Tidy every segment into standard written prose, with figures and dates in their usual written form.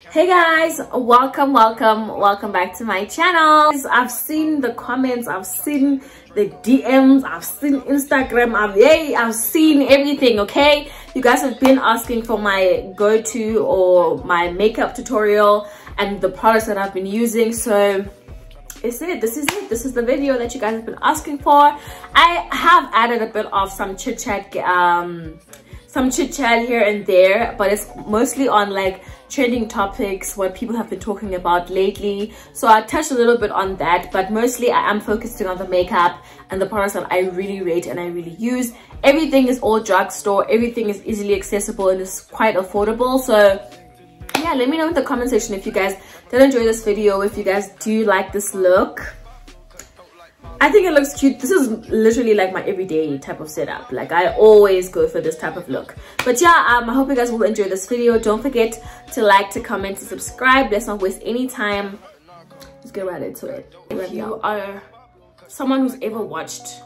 Hey guys, welcome back to my channel. I've seen the comments, I've seen the DMs, I've seen Instagram, I've seen everything. Okay, you guys have been asking for my go-to or my makeup tutorial and the products that I've been using, so this is the video that you guys have been asking for. I have added a bit of some chit chat here and there, but it's mostly on like trending topics, what people have been talking about lately. So I touched a little bit on that, but mostly I am focusing on the makeup and the products that I really rate and I really use. Everything is all drugstore, everything is easily accessible and is quite affordable. So yeah, let me know in the comment section if you guys did enjoy this video, if you guys do like this look. I think it looks cute. This is literally like my everyday type of setup. Like I always go for this type of look. But yeah, I hope you guys will enjoy this video. Don't forget to like, to comment, to subscribe. Let's not waste any time. Let's get right into it. If you are someone who's ever watched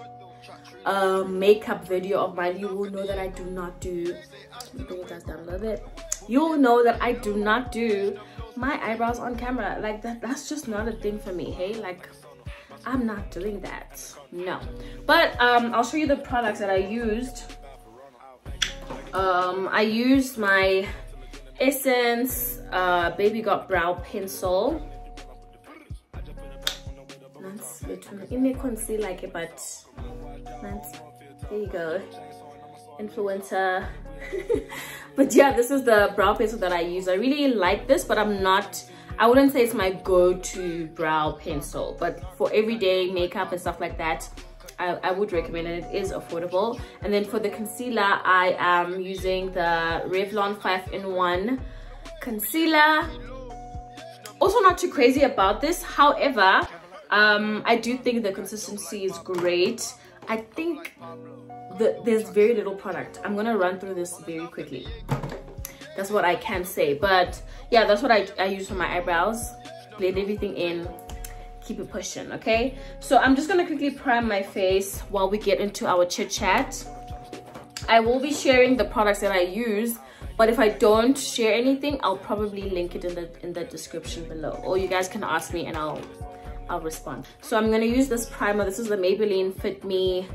a makeup video of mine, you will know that I do not do, bring you guys down a little bit. You'll know that I do not do my eyebrows on camera. Like that's just not a thing for me. Hey, like I'm not doing that, no. But I'll show you the products that I used. I used my Essence Baby Got Brow Pencil. There you go, influencer. But yeah, this is the brow pencil that I use. I really like this, but I wouldn't say it's my go-to brow pencil, but for everyday makeup and stuff like that, I would recommend it. It is affordable. And then for the concealer, I am using the Revlon 5-in-1 concealer. Also not too crazy about this, however, I do think the consistency is great. I think there's very little product. I'm gonna run through this very quickly. That's what I can say, but yeah, that's what I use for my eyebrows. Blend everything in, keep it pushing. Okay, so I'm just gonna quickly prime my face while we get into our chit chat. I will be sharing the products that I use, but if I don't share anything, I'll probably link it in the description below, or you guys can ask me and I'll respond. So I'm gonna use this primer. This is the Maybelline Fit Me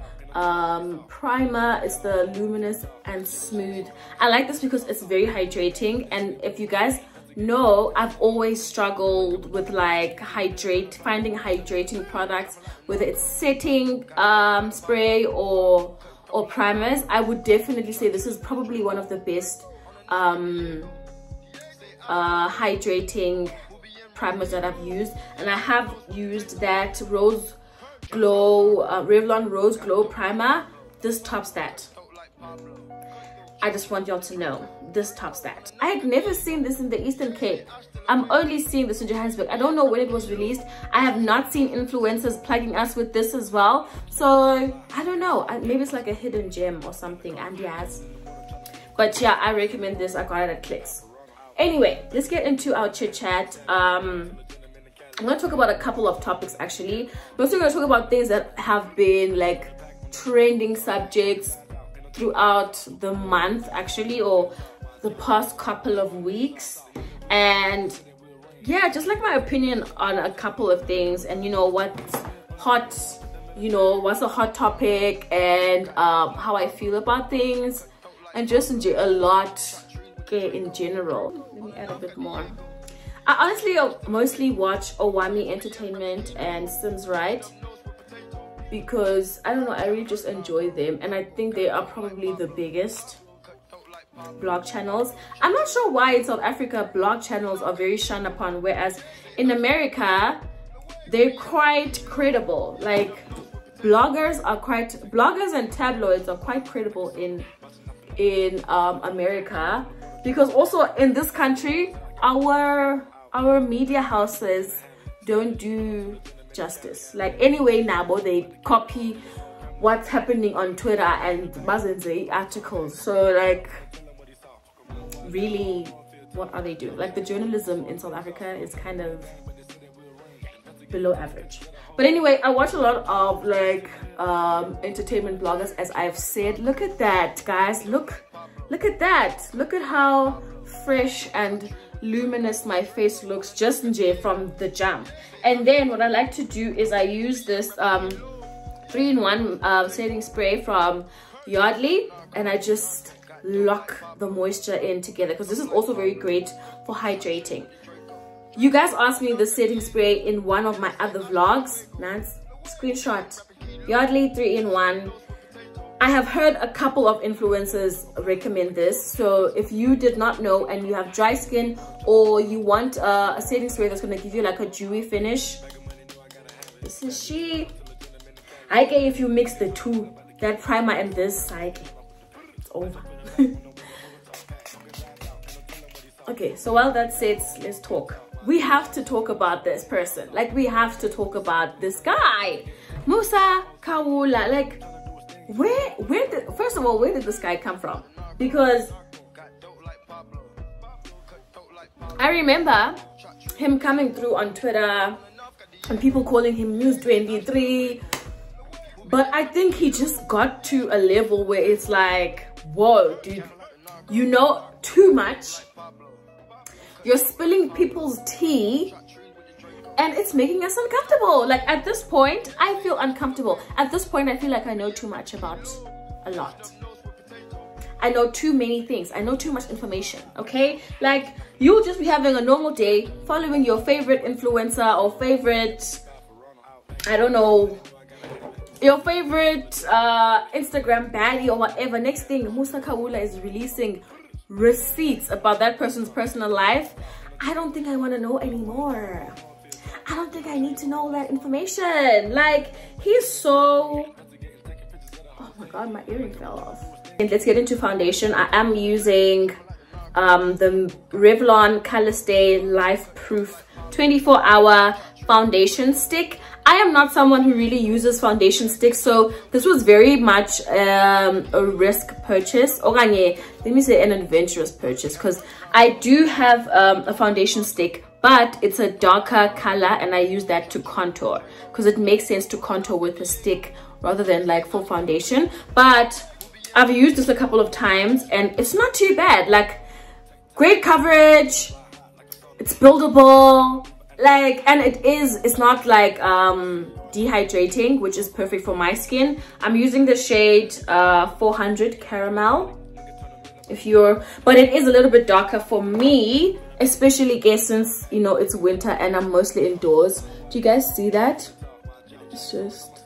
primer. It's the luminous and smooth. I like this because it's very hydrating, and if you guys know, I've always struggled with like finding hydrating products, whether it's setting spray or primers. I would definitely say this is probably one of the best hydrating primers that I've used, and I have used that Revlon Rose Glow primer. This tops that. I just want y'all to know, this tops that. I had never seen this in the Eastern Cape. I'm only seeing this in Johannesburg. I don't know when it was released. I have not seen influencers plugging us with this as well, so I don't know, maybe it's like a hidden gem or something. And yes, but yeah, I recommend this. I got it at Clicks. Anyway, let's get into our chit chat. I'm gonna talk about a couple of topics actually. I'm also gonna talk about things that have been like trending subjects throughout the month actually, or the past couple of weeks. And yeah, just like my opinion on a couple of things, and you know what's hot, you know what's a hot topic, and how I feel about things, and just a lot in general. Let me add a bit more. I honestly mostly watch Owami Entertainment and Sims Right, because I don't know, I really just enjoy them, and I think they are probably the biggest blog channels. I'm not sure why in South Africa blog channels are very shunned upon, whereas in America they're quite credible. Like bloggers and tabloids are quite credible in America, because also in this country our media houses don't do justice. Like anyway, now they copy what's happening on Twitter and bazenze articles. So like really, what are they doing? Like the journalism in South Africa is kind of below average. But anyway, I watch a lot of like entertainment bloggers, as I've said. Look at that, guys. Look at that. Look at how fresh and luminous my face looks just from the jump. And then what I like to do is I use this 3-in-1 setting spray from Yardley, and I just lock the moisture in together, because this is also very great for hydrating. You guys asked me the setting spray in one of my other vlogs. Nice screenshot. Yardley 3-in-1. I have heard a couple of influencers recommend this, so if you did not know and you have dry skin, or you want a setting spray that's going to give you like a dewy finish, this is she. I guess if you mix the two, that primer and this side, it's over. Okay, so while that sits, let's talk. We have to talk about this person. Like, we have to talk about this guy, Musa Kawula. Like, first of all, where did this guy come from? Because I remember him coming through on Twitter and people calling him News 23, but I think he just got to a level where it's like, whoa, dude, you know too much, you're spilling people's tea, and it's making us uncomfortable. Like, at this point, I feel uncomfortable. At this point, I feel like I know too much about a lot. I know too many things. I know too much information, okay? Like, you'll just be having a normal day, following your favorite influencer or favorite, I don't know, your favorite Instagram baddie or whatever. Next thing, Musa Kawula is releasing receipts about that person's personal life. I don't think I want to know anymore. I don't think I need to know that information. Like, he's so... Oh my god, my earring fell off. And let's get into foundation. I am using the Revlon Color Stay Life Proof 24-hour foundation stick. I am not someone who really uses foundation sticks, so this was very much a risk purchase, or let me say an adventurous purchase, because I do have a foundation stick, but it's a darker color, and I use that to contour because it makes sense to contour with a stick rather than like full foundation. But I've used this a couple of times and it's not too bad. Like, great coverage, it's buildable, like, and it's not like dehydrating, which is perfect for my skin. I'm using the shade 400 Caramel, but it is a little bit darker for me, especially since, you know, it's winter and I'm mostly indoors. Do you guys see that? It's just,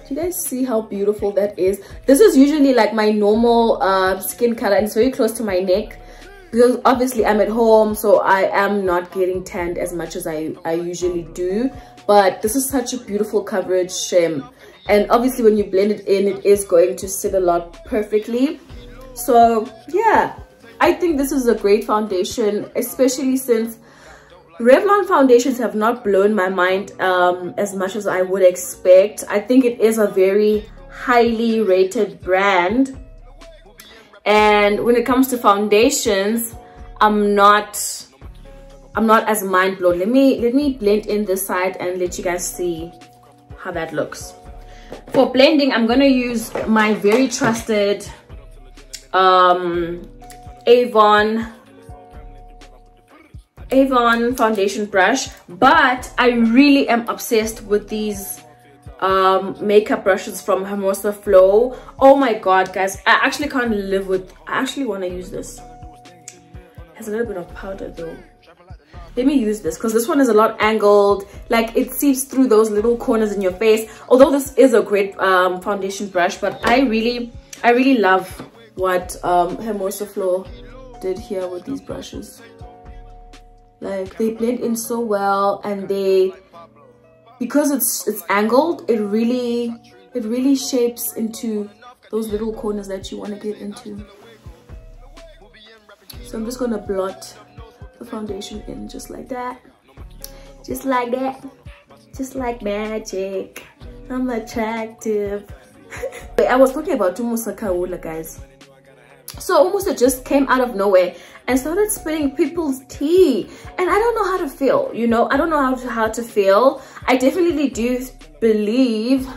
do you guys see how beautiful that is? This is usually like my normal skin color, and it's very close to my neck because obviously I'm at home, so I am not getting tanned as much as I usually do. But this is such a beautiful coverage shim, and obviously when you blend it in, it is going to sit a lot perfectly. So yeah, I think this is a great foundation, especially since Revlon foundations have not blown my mind as much as I would expect. I think it is a very highly rated brand, and when it comes to foundations, I'm not as mind blown. Let me blend in this side and let you guys see how that looks. For blending, I'm gonna use my very trusted Avon foundation brush, but I really am obsessed with these makeup brushes from Hermosa Flow. Oh my god, guys, I actually can't live with, I actually want to use this. It has a little bit of powder though. Let me use this because this one is a lot angled, like it seeps through those little corners in your face. Although this is a great foundation brush, but I really love what Hermosa Flow did here with these brushes. Like, they blend in so well, and because it's angled, it really shapes into those little corners that you want to get into. So I'm just gonna blot the foundation in just like that, just like that, just like magic. I'm attractive. I was talking about Musa Kawula, guys. So Musa just came out of nowhere and started spilling people's tea, and I don't know how to feel, you know. I don't know how to feel. I definitely do believe,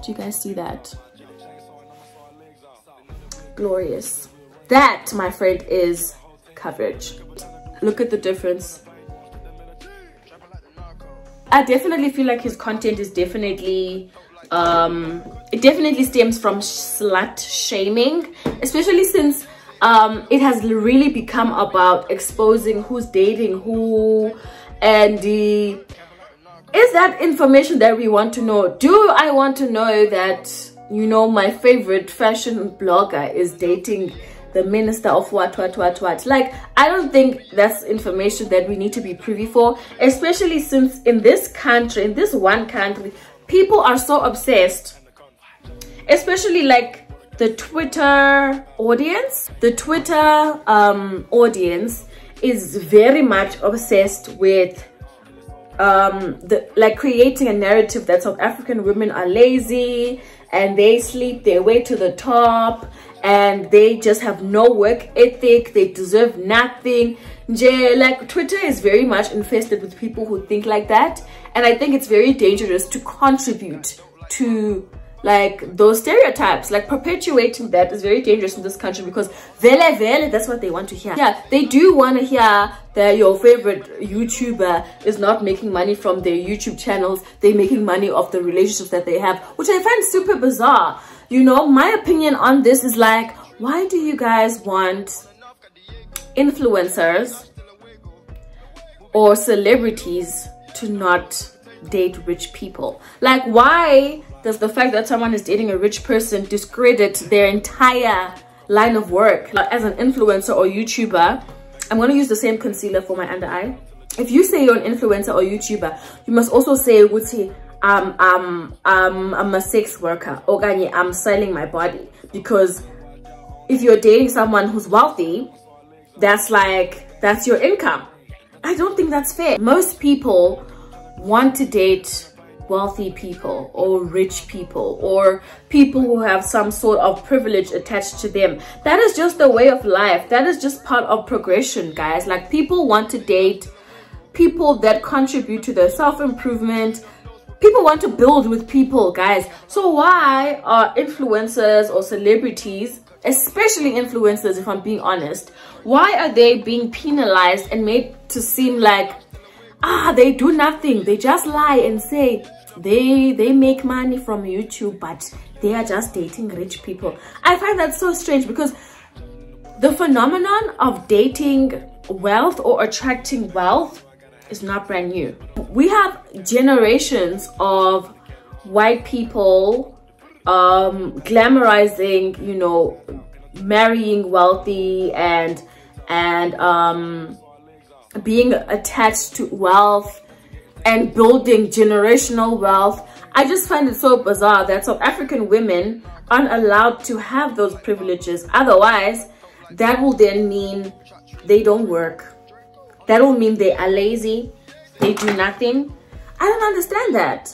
do you guys see that? Glorious. That, my friend, is coverage. Look at the difference. I definitely feel like his content is definitely it definitely stems from slut shaming, especially since it has really become about exposing who's dating who, and is that information that we want to know? Do I want to know that, you know, my favorite fashion blogger is dating the minister of what? Like, I don't think that's information that we need to be privy for, especially since in this country, in this one country, people are so obsessed, especially like the Twitter audience. The Twitter audience is very much obsessed with like creating a narrative that South African women are lazy and they sleep their way to the top and they just have no work ethic, they deserve nothing. Like, Twitter is very much infested with people who think like that, and I think it's very dangerous to contribute to like those stereotypes. Like, perpetuating that is very dangerous in this country, because vele, that's what they want to hear. Yeah, they do want to hear that your favorite YouTuber is not making money from their YouTube channels, they're making money off the relationships that they have, which I find super bizarre. You know, my opinion on this is like, why do you guys want influencers or celebrities to not date rich people? Like, why does the fact that someone is dating a rich person discredit their entire line of work? As an influencer or YouTuber, I'm going to use the same concealer for my under eye. If you say you're an influencer or YouTuber, you must also say, I'm a sex worker, or I'm selling my body. Because if you're dating someone who's wealthy, that's your income. I don't think that's fair. Most people want to date wealthy people or rich people or people who have some sort of privilege attached to them. That is just the way of life. That is just part of progression, guys. Like, people want to date people that contribute to their self-improvement. People want to build with people, guys. So why are influencers or celebrities, especially influencers, if I'm being honest, why are they being penalized and made to seem like, they do nothing, they just lie and say they make money from YouTube, but they are just dating rich people? I find that so strange, because the phenomenon of dating wealth or attracting wealth is not brand new. We have generations of white people glamorizing, you know, marrying wealthy and being attached to wealth and building generational wealth. I just find it so bizarre that South African women aren't allowed to have those privileges. Otherwise, that will then mean they don't work. That will mean they are lazy, they do nothing. I don't understand that.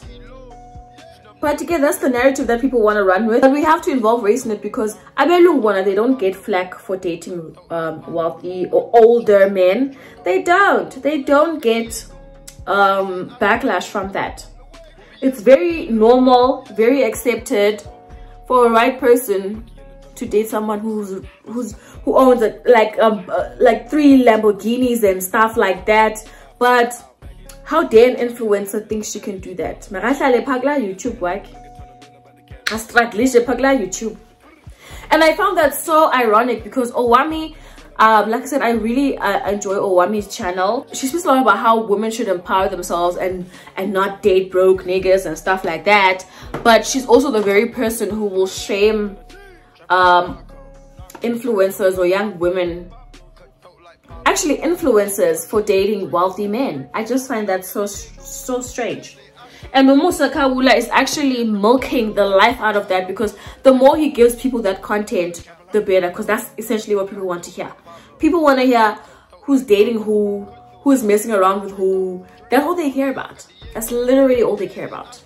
But again, that's the narrative that people want to run with. But we have to involve race in it, because they don't get flack for dating wealthy or older men. They don't get backlash from that. It's very normal, very accepted for a white person to date someone who owns like 3 Lamborghinis and stuff like that. But how dare an influencer think she can do that? YouTube. And I found that so ironic, because Owami, like I said, I really enjoy Owami's channel. She speaks a lot about how women should empower themselves and not date broke niggas and stuff like that. But she's also the very person who will shame influencers or young women, actually influencers, for dating wealthy men. I just find that so strange. And Momosa Kawula is actually milking the life out of that, because the more he gives people that content, the better, because that's essentially what people want to hear. People want to hear who's dating who's messing around with who. That's all they care about. That's literally all they care about.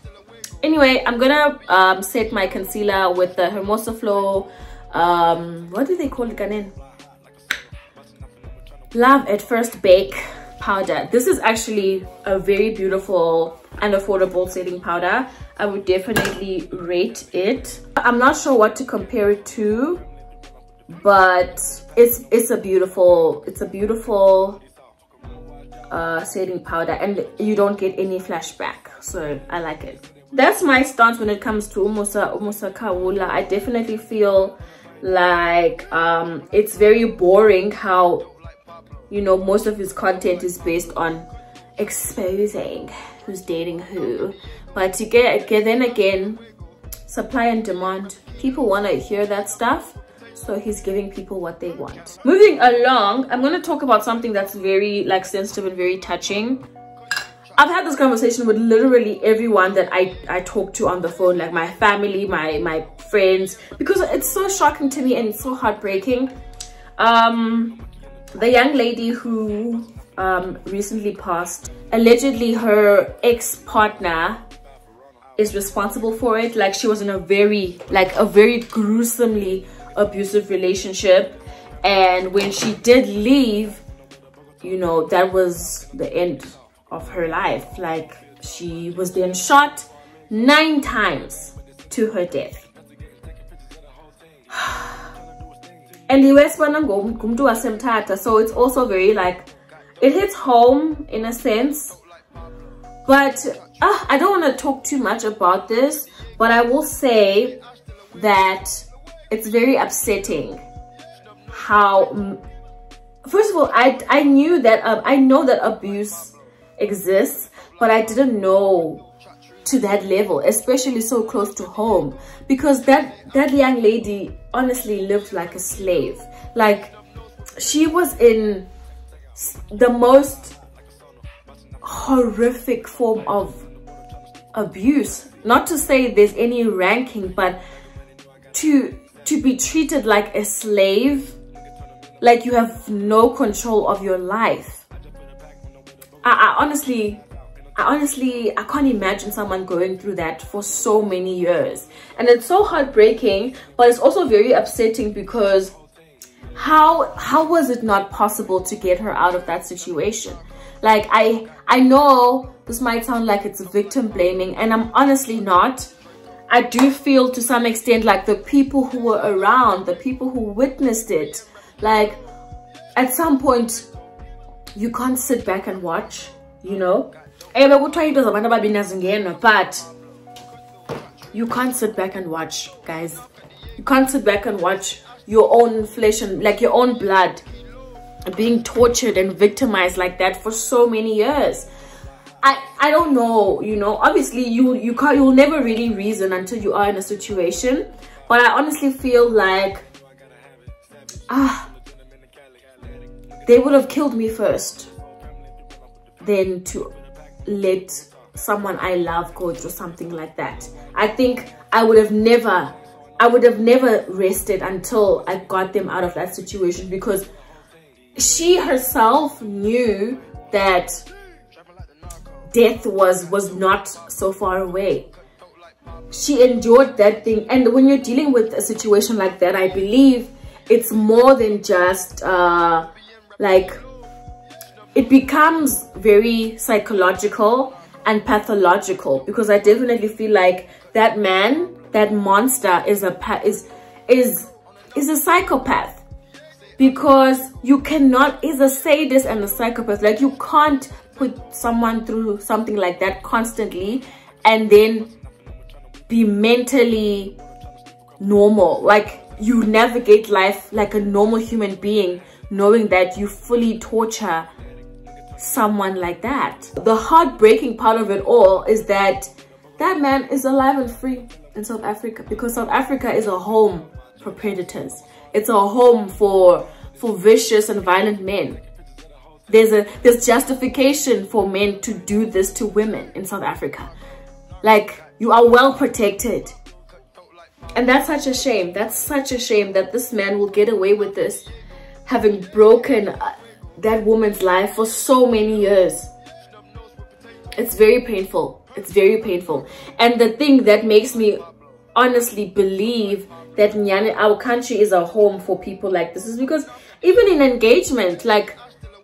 Anyway, I'm gonna set my concealer with the Hermosa Flow, what do they call it, Ganen? Love at First Bake powder. This is actually a very beautiful and affordable setting powder. I would definitely rate it. I'm not sure what to compare it to, but it's a beautiful setting powder, and you don't get any flashback, so I like it. That's my stance when it comes to Umusa Kawula. I definitely feel like it's very boring how, you know, most of his content is based on exposing who's dating who. But to get then again, supply and demand, people want to hear that stuff, so he's giving people what they want. Moving along, I'm going to talk about something that's very like sensitive and very touching. I've had this conversation with literally everyone that I talk to on the phone, like my family, my friends, because it's so shocking to me and it's so heartbreaking. The young lady who recently passed, allegedly her ex-partner is responsible for it. Like, she was in a very gruesomely abusive relationship, and when she did leave, you know, that was the end of her life. Like, she was then shot 9 times to her death. And so it's also very like, it hits home in a sense. But I don't want to talk too much about this, but I will say that it's very upsetting how, first of all, I know that abuse exists, but I didn't know to that level, especially so close to home, because that young lady honestly lived like a slave. Like, she was in the most horrific form of abuse. Not to say there's any ranking, but to be treated like a slave, like you have no control of your life. I honestly, I can't imagine someone going through that for so many years. And it's so heartbreaking, but it's also very upsetting, because how was it not possible to get her out of that situation? Like, I know this might sound like it's victim blaming, and I'm honestly not. I do feel to some extent like the people who were around, the people who witnessed it, like, at some point you can't sit back and watch, you know. But you can't sit back and watch, guys. You can't sit back and watch your own flesh and like your own blood being tortured and victimized like that for so many years. I don't know, you know. Obviously you'll never really reason until you are in a situation, but I honestly feel like they would have killed me first than to let someone I love go through something like that. I think I would have never rested until I got them out of that situation, because she herself knew that death was not so far away. She endured that thing. And when you're dealing with a situation like that, I believe it's more than just like, it becomes very psychological and pathological, because I definitely feel like that man, that monster, is a psychopath, because you cannot, is a sadist and a psychopath. Like, you can't put someone through something like that constantly and then be mentally normal. Like, you navigate life like a normal human being, knowing that you fully torture someone like that. The heartbreaking part of it all is that that man is alive and free in South Africa, because South Africa is a home for predators. It's a home for vicious and violent men. There's justification for men to do this to women in South Africa. Like, you are well protected. And that's such a shame. That's such a shame that this man will get away with this, having broken that woman's life for so many years. It's very painful. It's very painful. And the thing that makes me honestly believe that our country is a home for people like this is because even in engagement, like,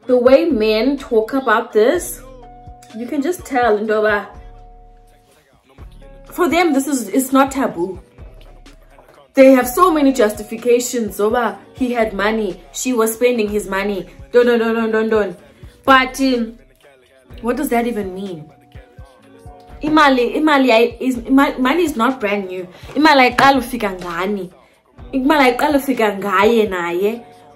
the way men talk about this, you can just tell, for them, it's not taboo. they have so many justifications. Over he had money, she was spending his money. Don't. But what does that even mean? Money is not brand new.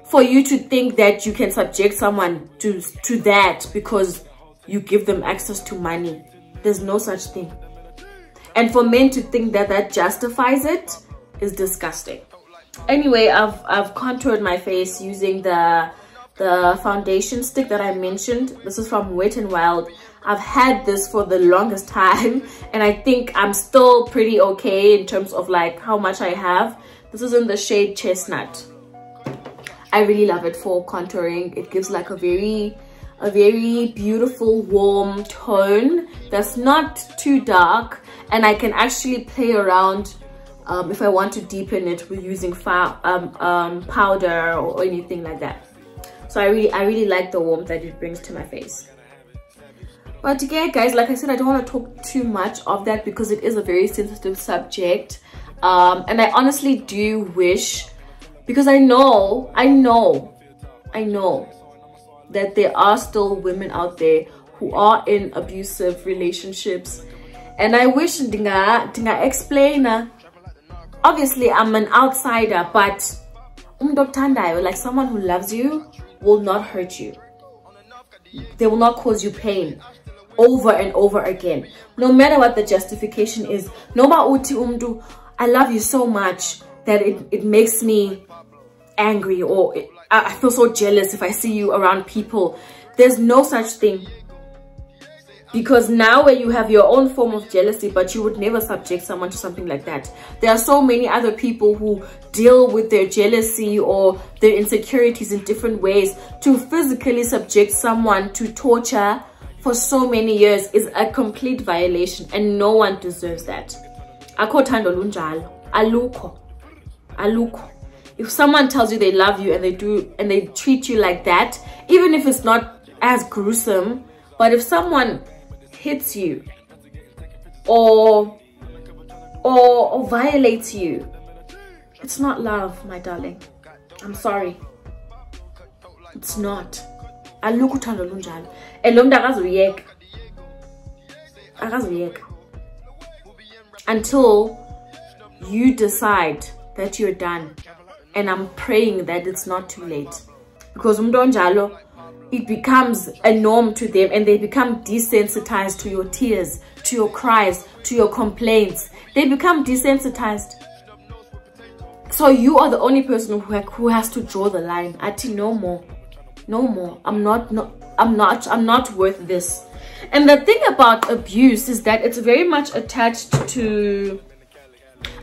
For you to think that you can subject someone to that because you give them access to money, there's no such thing. And for men to think that that justifies it is disgusting. Anyway, I've contoured my face using the foundation stick that I mentioned. This is from Wet n Wild. I've had this for the longest time, and I think I'm still pretty okay in terms of like how much I have. This is in the shade Chestnut. I really love it for contouring. It gives like a very beautiful warm tone that's not too dark, and I can actually play around if I want to deepen it with using powder or anything like that. So I really like the warmth that it brings to my face. But again, guys, like I said, I don't want to talk too much of that because it is a very sensitive subject. And I honestly do wish, because I know that there are still women out there who are in abusive relationships. And I wish dinga explain. Obviously, I'm an outsider, but like someone who loves you will not hurt you. They will not cause you pain over and over again, no matter what the justification is. I love you so much that it makes me angry, or I feel so jealous if I see you around people. There's no such thing, because now where you have your own form of jealousy, but you would never subject someone to something like that. There are so many other people who deal with their jealousy or their insecurities in different ways. To physically subject someone to torture for so many years is a complete violation, and no one deserves that. Aluko. If someone tells you they love you and they treat you like that, even if it's not as gruesome, but if someone hits you or violates you, it's not love, my darling. I'm sorry, it's not. Until you decide that you're done. And I'm praying that it's not too late, because it becomes a norm to them, and they become desensitized to your tears, to your cries, to your complaints. They become desensitized. So you are the only person who has to draw the line. No more. I'm not worth this. And the thing about abuse is that it's very much attached to,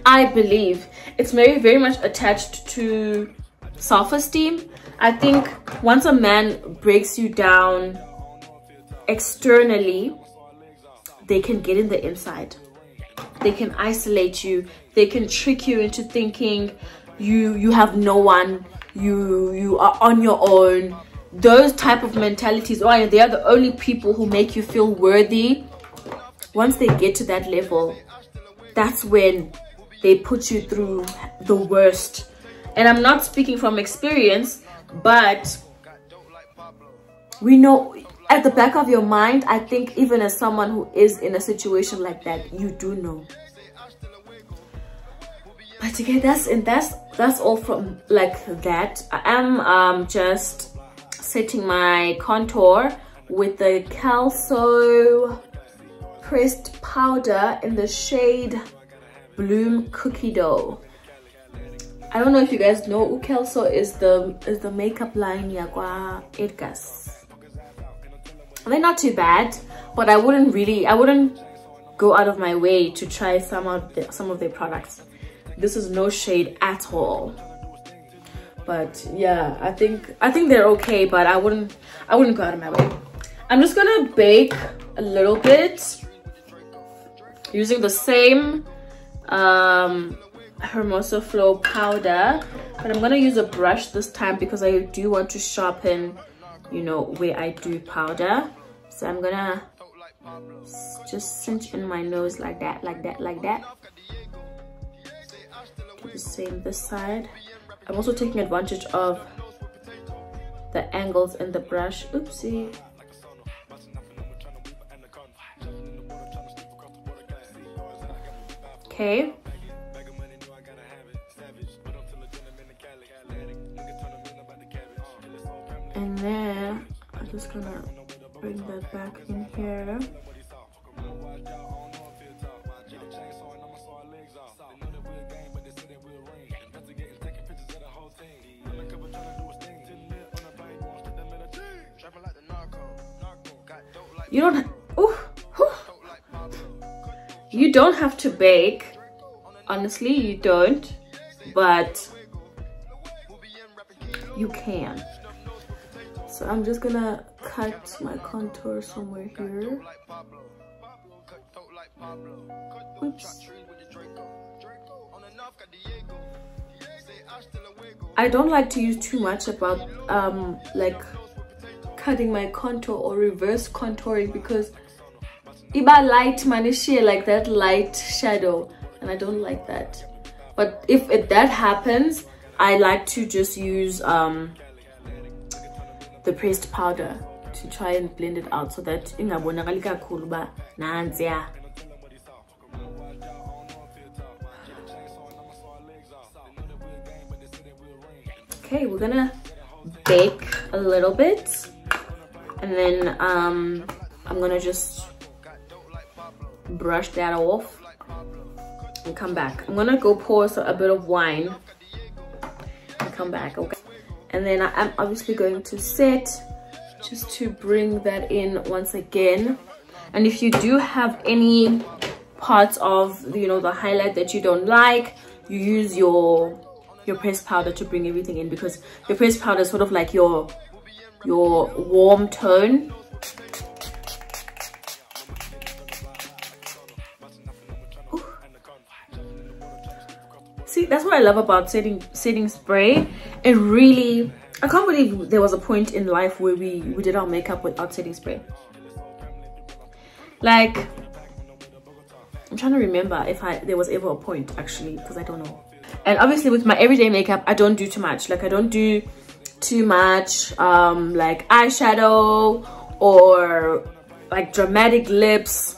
I believe, it's very much attached to self-esteem. I think once a man breaks you down externally, they can get in the inside. They can isolate you. They can trick you into thinking you have no one, you are on your own. Those type of mentalities, they are the only people who make you feel worthy. Once they get to that level, that's when they put you through the worst. And I'm not speaking from experience, but we know at the back of your mind, I think even as someone who is in a situation like that, you do know. But again, that's all from like that. I am just setting my contour with the Kelso pressed powder in the shade Bloom Cookie Dough. I don't know if you guys know, Kelso is the makeup line Yagwa Edgar's. They're not too bad, but I wouldn't go out of my way to try some of their products. This is no shade at all. But yeah, I think they're okay, but I wouldn't go out of my way. I'm just gonna bake a little bit using the same Hermosa Flow powder, but I'm gonna use a brush this time because I do want to sharpen, you know, where I do powder. So I'm gonna just cinch in my nose like that. Do the same this side. I'm also taking advantage of the angles in the brush. Oopsie. Okay. And then I'm just gonna bring that back in here. You don't have to bake, honestly, you don't, but you can. So I'm just gonna cut my contour somewhere here. Oops. I don't like to use too much about like cutting my contour or reverse contouring, because iba light manishe, like that light shadow, and I don't like that. But if that happens, I like to just use the pressed powder to try and blend it out so that ingabonakali kakhulu ba nansiya. Okay, we're gonna bake a little bit, and then I'm gonna just brush that off and come back. I'm gonna go pour a bit of wine and come back. Okay, and then I'm obviously going to set just to bring that in once again. And if you do have any parts of, you know, the highlight that you don't like, you use your pressed powder to bring everything in, because your pressed powder is sort of like your warm tone. Ooh. See, that's what I love about setting spray. It really, I can't believe there was a point in life where we did our makeup without setting spray. Like, I'm trying to remember if there was ever a point, actually, because I don't know. And obviously with my everyday makeup, I don't do too much. Like, I don't do too much like eyeshadow or like dramatic lips.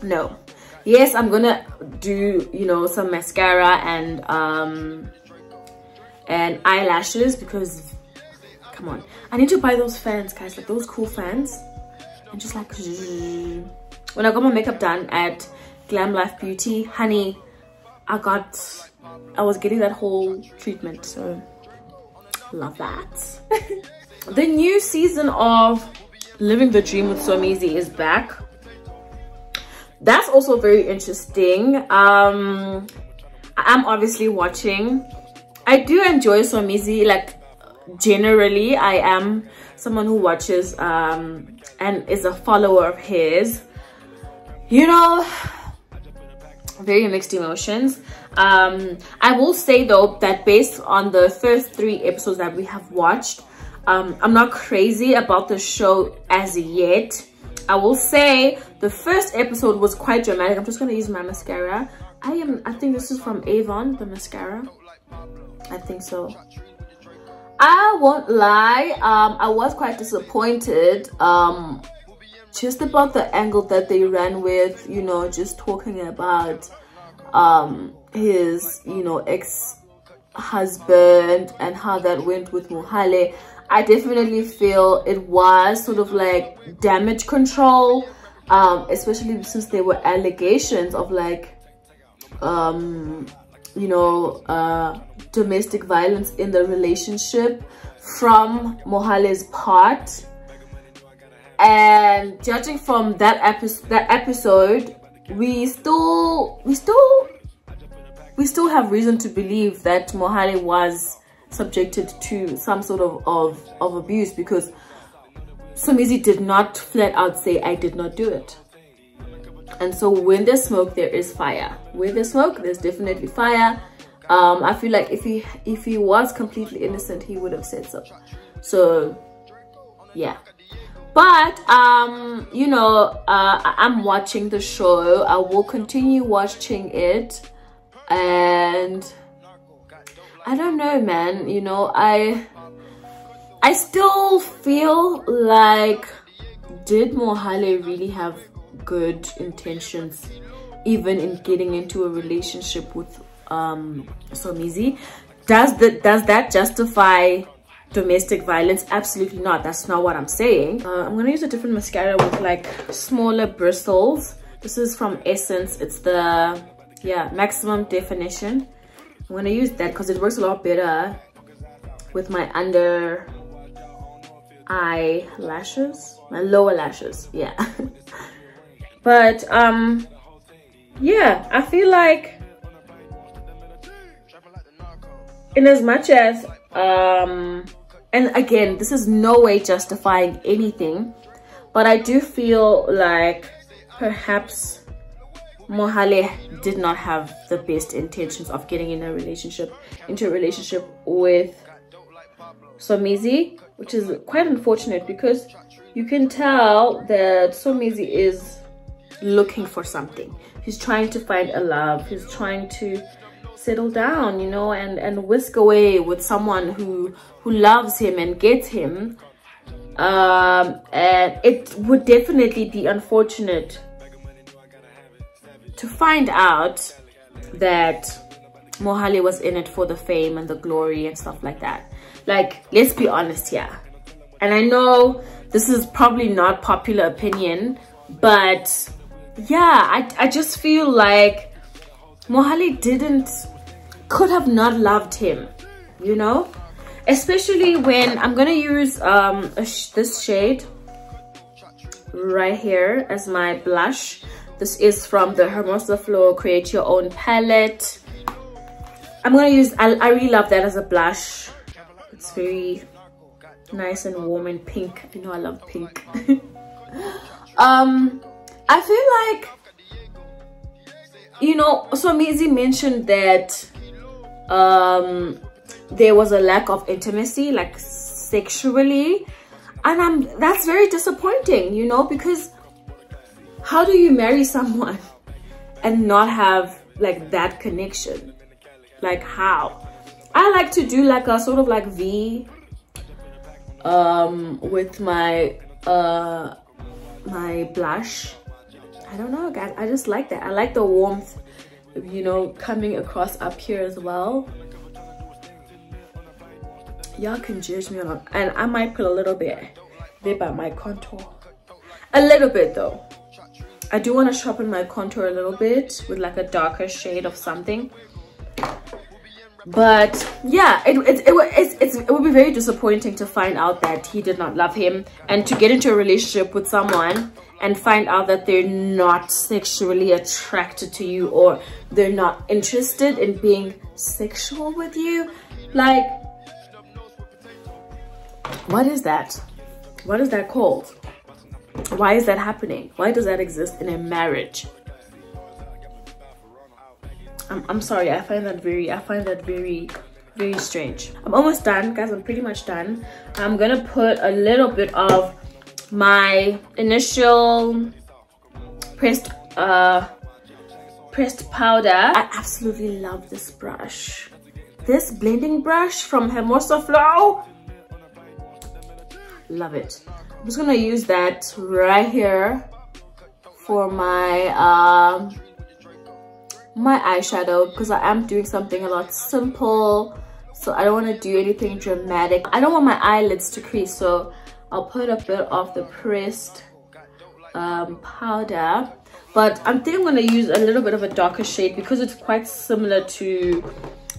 No. Yes, I'm gonna do, you know, some mascara and eyelashes, because come on, I need to buy those fans, guys, like those cool fans, and just like when I got my makeup done at Glam Life Beauty, honey, I was getting that whole treatment, so love that. The new season of Living the Dream with Somizi is back. That's also very interesting. I'm obviously watching. I do enjoy Somizi, like generally I am someone who watches and is a follower of his, you know. Very mixed emotions. I will say though that based on the first 3 episodes that we have watched, I'm not crazy about the show as yet. I will say the first episode was quite dramatic. I'm just gonna use my mascara. I think this is from Avon, the mascara. I think so. I won't lie, I was quite disappointed just about the angle that they ran with, you know, just talking about his, you know, ex-husband and how that went with Mohale. I definitely feel it was sort of like damage control, especially since there were allegations of like you know, domestic violence in the relationship from Mohale's part. And judging from that episode, we still have reason to believe that Mohale was subjected to some sort of abuse, because Somizi did not flat out say, I did not do it. And so when there's smoke, there is fire. Where there's smoke, there's definitely fire. I feel like if he was completely innocent, he would have said so. So yeah. But you know, I'm watching the show. I will continue watching it, and I don't know, man. You know, I still feel like, did Mohale really have good intentions even in getting into a relationship with Somizi? Does that justify domestic violence? Absolutely not. That's not what I'm saying. I'm gonna use a different mascara with like smaller bristles. This is from Essence. It's the maximum definition. I'm gonna use that because it works a lot better with my under eye lashes, my lower lashes. Yeah. But yeah, I feel like in as much as and again, this is no way justifying anything, but I do feel like perhaps Mohale did not have the best intentions of getting into a relationship with Somizi, which is quite unfortunate because you can tell that Somizi is looking for something. He's trying to find a love. He's trying to settle down, you know, and whisk away with someone who loves him and gets him. And it would definitely be unfortunate to find out that Mohale was in it for the fame and the glory and stuff like that. Like, let's be honest here. And I know this is probably not popular opinion, but yeah, I just feel like Mohale could have not loved him, you know, especially when I'm gonna use this shade right here as my blush. This is from the Hermosa Flow Create Your Own palette. I'm gonna use, I really love that as a blush. It's very nice and warm and pink. You know I love pink. I feel like, you know, Somizi mentioned that there was a lack of intimacy, like sexually, and that's very disappointing, you know, because how do you marry someone and not have like that connection? Like, how? I like to do like a sort of like V with my my blush. I don't know, guys, I just like that. I like the warmth, you know, coming across up here as well. Y'all can judge me on, and I might put a little bit there by my contour, a little bit though. I do want to sharpen my contour a little bit with like a darker shade of something. But yeah, it would be very disappointing to find out that he did not love him, and to get into a relationship with someone and find out that they're not sexually attracted to you, or they're not interested in being sexual with you. Like, what is that? What is that called? Why is that happening? Why does that exist in a marriage? I'm sorry, I find that very very strange. I'm almost done, guys. I'm pretty much done. I'm gonna put a little bit of my initial pressed powder. I absolutely love this brush, this blending brush from Hermosa Flow. Love it. I'm just gonna use that right here for my my eyeshadow, because I am doing something a lot simple, so I don't want to do anything dramatic. I don't want my eyelids to crease, so I'll put a bit of the pressed powder, but I think I'm going to use a little bit of a darker shade because it's quite similar to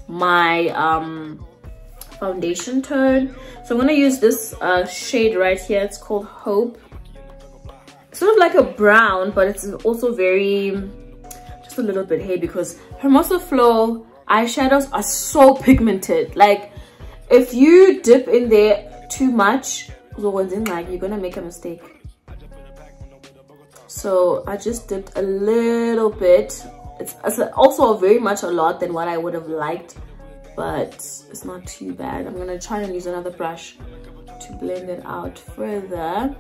my foundation tone. So I'm going to use this shade right here. It's called Hope. It's sort of like a brown, but it's also very, just a little bit heavy, because Hermosa Flow eyeshadows are so pigmented. Like, if you dip in there too much, you're gonna make a mistake. So I just dipped a little bit. It's also very much a lot than what I would have liked, but it's not too bad. I'm gonna try and use another brush to blend it out further.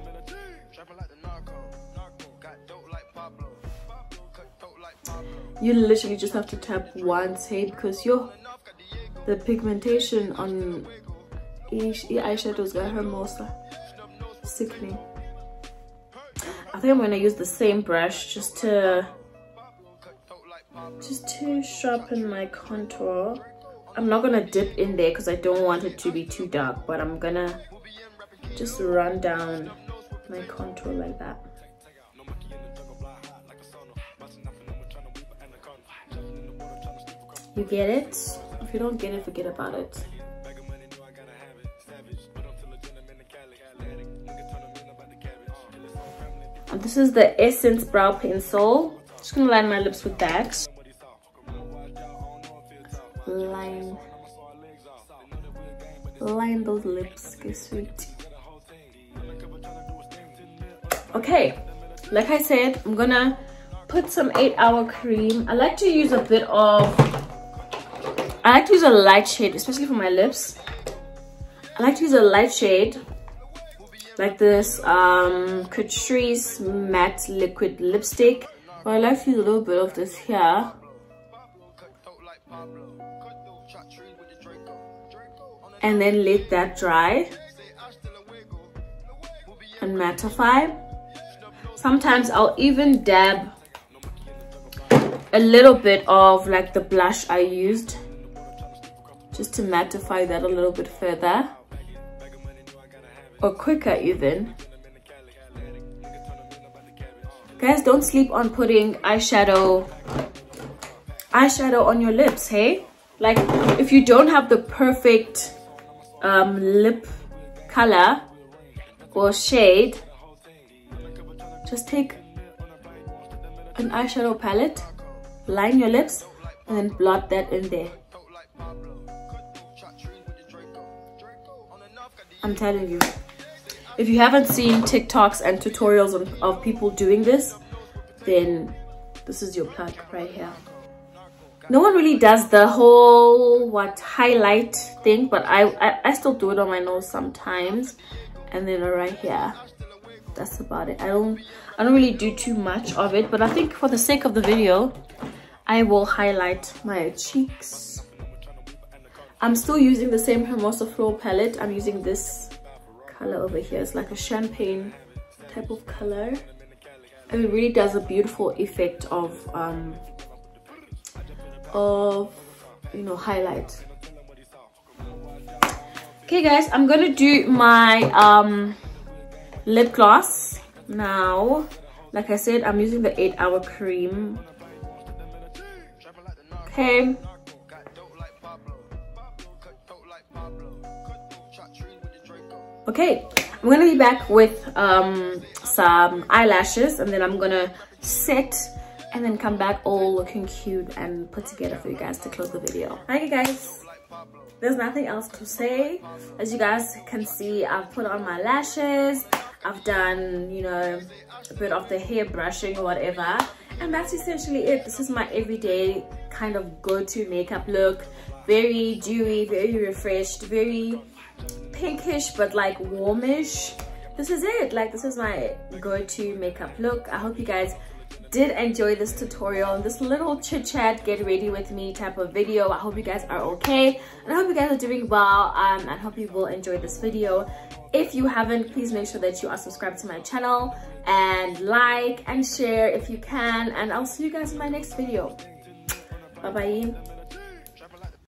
You literally just have to tap once, hey, because the pigmentation on each eyeshadows got her most sickening. I think I'm gonna use the same brush just to sharpen my contour. I'm not gonna dip in there because I don't want it to be too dark, but I'm gonna just run down my contour like that. You get it? If you don't get it, forget about it. And this is the Essence brow pencil. Just gonna line my lips with that. Line those lips, get sweet. Okay, like I said, I'm gonna put some 8-hour cream. I like to use a light shade, especially for my lips. I like to use a light shade like this Catrice matte liquid lipstick. But I like to use a little bit of this here. And then let that dry and mattify. Sometimes I'll even dab a little bit of like the blush I used just to mattify that a little bit further, or quicker even. Guys, don't sleep on putting eyeshadow on your lips, hey? Like, if you don't have the perfect lip color or shade, just take an eyeshadow palette, line your lips, and then blot that in there. I'm telling you, if you haven't seen TikToks and tutorials of people doing this, then this is your plug right here. No one really does the whole highlight thing, but I still do it on my nose sometimes, and then right here. That's about it. I don't really do too much of it, but I think for the sake of the video, I will highlight my cheeks. I'm still using the same Hermosa Floral palette. I'm using this color over here. It's like a champagne type of color, and it really does a beautiful effect of you know, highlight. Okay guys, I'm gonna do my lip gloss now. Like I said, I'm using the 8-hour cream. Okay, I'm gonna be back with some eyelashes, and then I'm gonna set and then come back all looking cute and put together for you guys to close the video. Okay guys, there's nothing else to say. As you guys can see, I've put on my lashes, I've done, you know, a bit of the hair brushing or whatever, and that's essentially it. This is my everyday kind of go-to makeup look. Very dewy, very refreshed, very pinkish but like warmish. This is it. Like, this is my go-to makeup look. I hope you guys did enjoy this tutorial, this little chit chat, get ready with me type of video. I hope you guys are okay, and I hope you guys are doing well, and I hope you will enjoy this video. If you haven't, please make sure that you are subscribed to my channel and like and share if you can, and I'll see you guys in my next video. Bye bye.